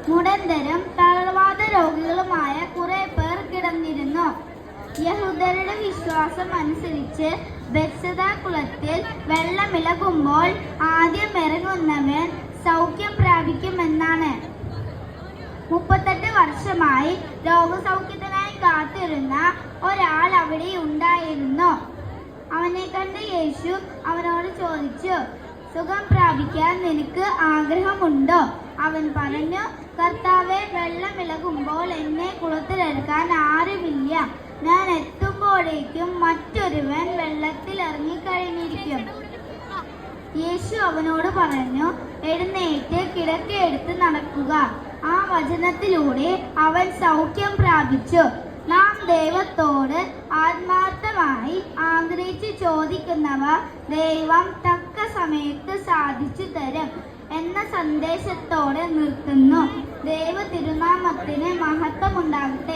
മുടന്തരും തളർവാദ രോഗികളുമായ കുറെ പേർ കിടന്നിരുന്നു. യഹൂദരുടെ വിശ്വാസം അനുസരിച്ച് ബെത്സദ കുളത്തിൽ വെള്ളമിളകുമ്പോൾ ആദ്യം ഇറങ്ങുന്നവൻ സൗഖ്യം പ്രാപിക്കുമെന്നാണ്. 38 വർഷമായി രോഗസൗഖ്യത്തിനായി കാത്തിരുന്ന ഒരാൾ അവിടെ ഉണ്ടായിരുന്നു. അവനെ കണ്ട് യേശു അവനോട് ചോദിച്ചു, സുഖം പ്രാപിക്കാൻ നിനക്ക് ആഗ്രഹമുണ്ടോ? അവൻ പറഞ്ഞു, കർത്താവേ, വെള്ളമിളകുമ്പോൾ എന്നെ കുളത്തിലെടുക്കാൻ ആരുമില്ല. ഞാൻ എത്തുമ്പോഴേക്കും മറ്റൊരുവൻ വെള്ളത്തിൽ ഇറങ്ങിക്കഴിഞ്ഞിരിക്കും. യേശു അവനോട് പറഞ്ഞു, എഴുന്നേറ്റ് കിടക്കയെടുത്ത് നടക്കുക. ആ വചനത്തിലൂടെ അവൻ സൗഖ്യം പ്രാപിച്ചു. നാം ദൈവത്തോട് ആത്മാർത്ഥമായി ആഗ്രഹിച്ച് ചോദിക്കുന്നവ ദൈവം തക്ക സമയത്ത് സാധിച്ചു തരും എന്ന സന്ദേശത്തോടെ നിർത്തുന്നു. ദൈവ തിരുനാമത്തിന് മഹത്വമുണ്ടാകട്ടെ.